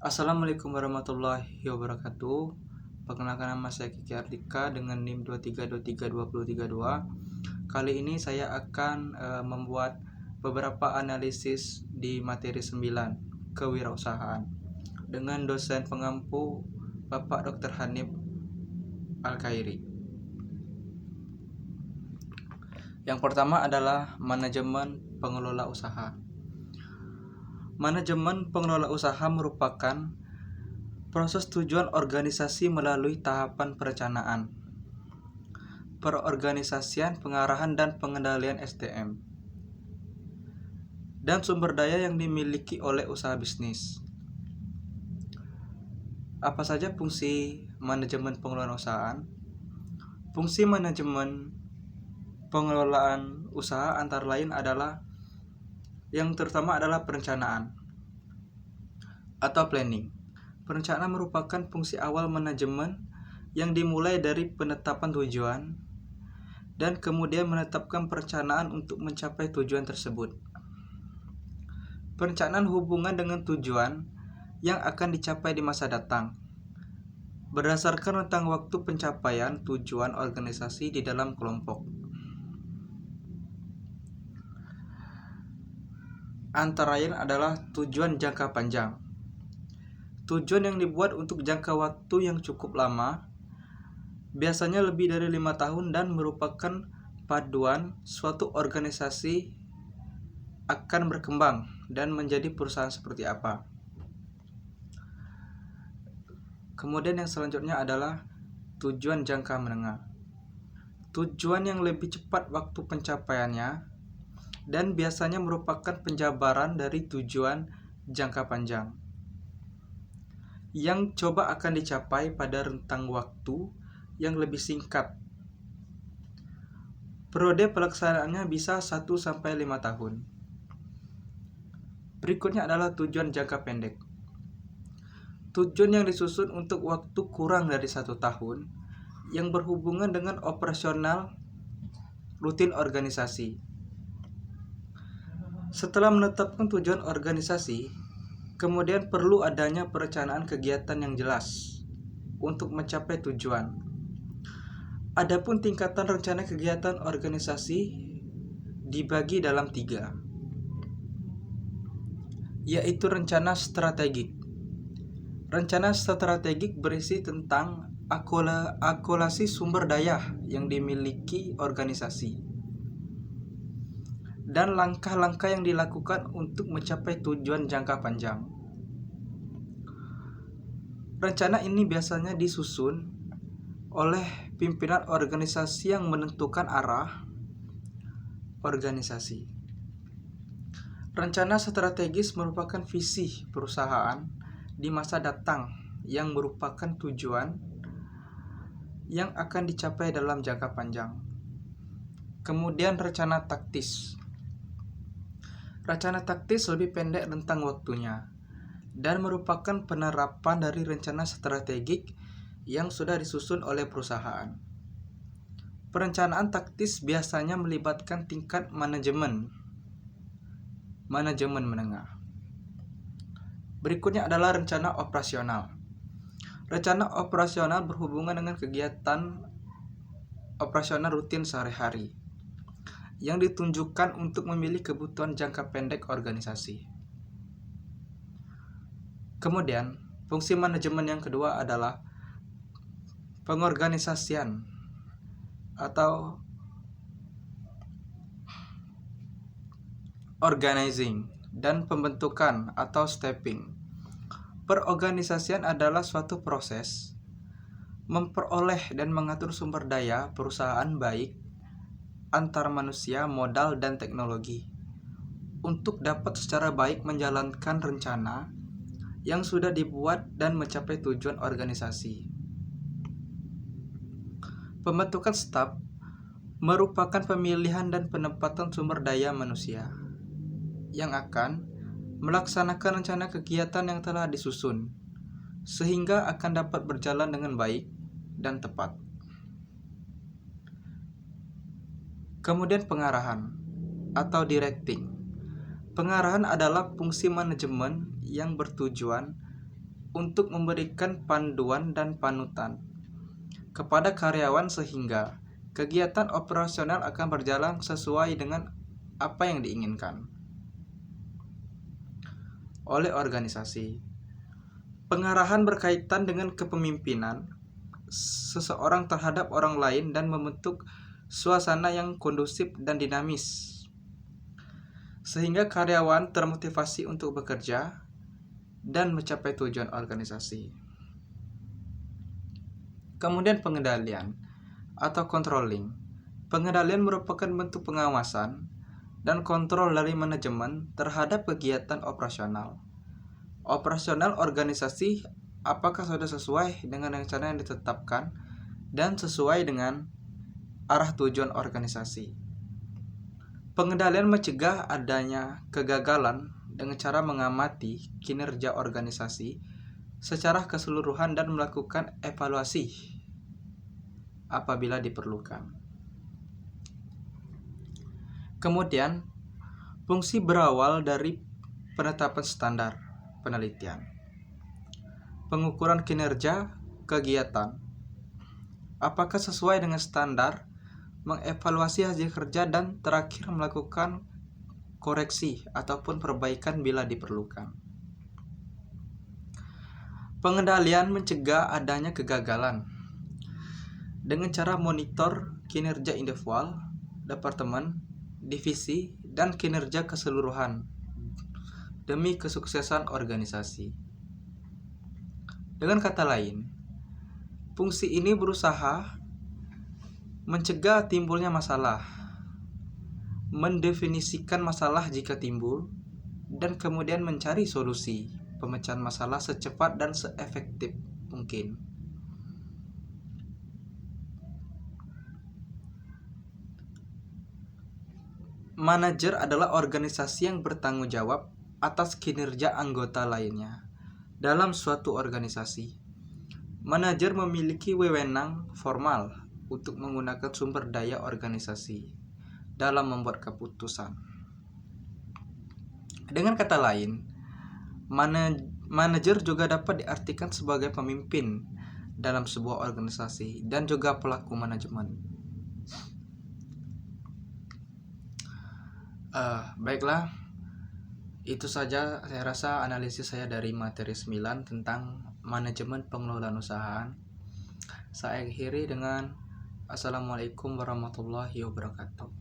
Assalamualaikum warahmatullahi wabarakatuh. Perkenalkan, nama saya Kiki Ardika dengan NIM 23232032. Kali ini saya akan membuat beberapa analisis di materi 9 kewirausahaan dengan dosen pengampu Bapak Dr. Hanif Al-Khairi. Yang pertama adalah manajemen pengelola usaha. Manajemen pengelola usaha merupakan proses tujuan organisasi melalui tahapan perencanaan, perorganisasian, pengarahan, dan pengendalian SDM, dan sumber daya yang dimiliki oleh usaha bisnis. Apa saja fungsi manajemen pengelolaan usaha? Fungsi manajemen pengelolaan usaha antara lain adalah yang terutama adalah perencanaan atau planning. Perencanaan merupakan fungsi awal manajemen yang dimulai dari penetapan tujuan dan kemudian menetapkan perencanaan untuk mencapai tujuan tersebut. Perencanaan hubungan dengan tujuan yang akan dicapai di masa datang berdasarkan rentang waktu pencapaian tujuan organisasi di dalam kelompok. Antara lain adalah tujuan jangka panjang. Tujuan yang dibuat untuk jangka waktu yang cukup lama, biasanya lebih dari 5 tahun, dan merupakan paduan suatu organisasi akan berkembang dan menjadi perusahaan seperti apa. Kemudian yang selanjutnya adalah tujuan jangka menengah. Tujuan yang lebih cepat waktu pencapaiannya dan biasanya merupakan penjabaran dari tujuan jangka panjang yang coba akan dicapai pada rentang waktu yang lebih singkat. Periode pelaksanaannya bisa 1-5 tahun. Berikutnya adalah tujuan jangka pendek. Tujuan yang disusun untuk waktu kurang dari 1 tahun yang berhubungan dengan operasional rutin organisasi. Setelah menetapkan tujuan organisasi, kemudian perlu adanya perencanaan kegiatan yang jelas untuk mencapai tujuan. Adapun tingkatan rencana kegiatan organisasi dibagi dalam 3, yaitu rencana strategik. Rencana strategik berisi tentang akulasi sumber daya yang dimiliki organisasi dan langkah-langkah yang dilakukan untuk mencapai tujuan jangka panjang. Rencana ini biasanya disusun oleh pimpinan organisasi yang menentukan arah organisasi. Rencana strategis merupakan visi perusahaan di masa datang yang merupakan tujuan yang akan dicapai dalam jangka panjang. Kemudian rencana taktis. Rencana taktis lebih pendek rentang waktunya dan merupakan penerapan dari rencana strategik yang sudah disusun oleh perusahaan. Perencanaan taktis biasanya melibatkan tingkat manajemen menengah. Berikutnya adalah rencana operasional. Rencana operasional berhubungan dengan kegiatan operasional rutin sehari-hari yang ditunjukkan untuk memilih kebutuhan jangka pendek organisasi. Kemudian, fungsi manajemen yang kedua adalah pengorganisasian atau organizing dan pembentukan atau stepping. Perorganisasian adalah suatu proses memperoleh dan mengatur sumber daya perusahaan baik antar manusia, modal, dan teknologi untuk dapat secara baik menjalankan rencana yang sudah dibuat dan mencapai tujuan organisasi. Pembentukan staf merupakan pemilihan dan penempatan sumber daya manusia yang akan melaksanakan rencana kegiatan yang telah disusun sehingga akan dapat berjalan dengan baik dan tepat. Kemudian pengarahan atau directing. Pengarahan adalah fungsi manajemen yang bertujuan untuk memberikan panduan dan panutan kepada karyawan sehingga kegiatan operasional akan berjalan sesuai dengan apa yang diinginkan oleh organisasi. Pengarahan berkaitan dengan kepemimpinan seseorang terhadap orang lain dan membentuk suasana yang kondusif dan dinamis sehingga karyawan termotivasi untuk bekerja dan mencapai tujuan organisasi. Kemudian pengendalian atau controlling. Pengendalian merupakan bentuk pengawasan dan kontrol dari manajemen terhadap kegiatan operasional. Operasional organisasi apakah sudah sesuai dengan rencana yang ditetapkan dan sesuai dengan arah tujuan organisasi. Pengendalian mencegah adanya kegagalan dengan cara mengamati kinerja organisasi secara keseluruhan dan melakukan evaluasi apabila diperlukan. Kemudian, fungsi berawal dari penetapan standar penelitian, pengukuran kinerja kegiatan, apakah sesuai dengan standar, mengevaluasi hasil kerja, dan terakhir melakukan koreksi ataupun perbaikan bila diperlukan. Pengendalian mencegah adanya kegagalan dengan cara monitor kinerja individual, departemen, divisi, dan kinerja keseluruhan demi kesuksesan organisasi. Dengan kata lain, fungsi ini berusaha mencegah timbulnya masalah, mendefinisikan masalah jika timbul, dan kemudian mencari solusi pemecahan masalah secepat dan seefektif mungkin. Manajer adalah organisasi yang bertanggung jawab atas kinerja anggota lainnya dalam suatu organisasi. Manajer memiliki wewenang formal untuk menggunakan sumber daya organisasi dalam membuat keputusan. Dengan kata lain, manajer juga dapat diartikan sebagai pemimpin dalam sebuah organisasi dan juga pelaku manajemen. Baiklah, itu saja saya rasa analisis saya dari materi 9 tentang manajemen pengelolaan usaha. Saya akhiri dengan Assalamualaikum warahmatullahi wabarakatuh.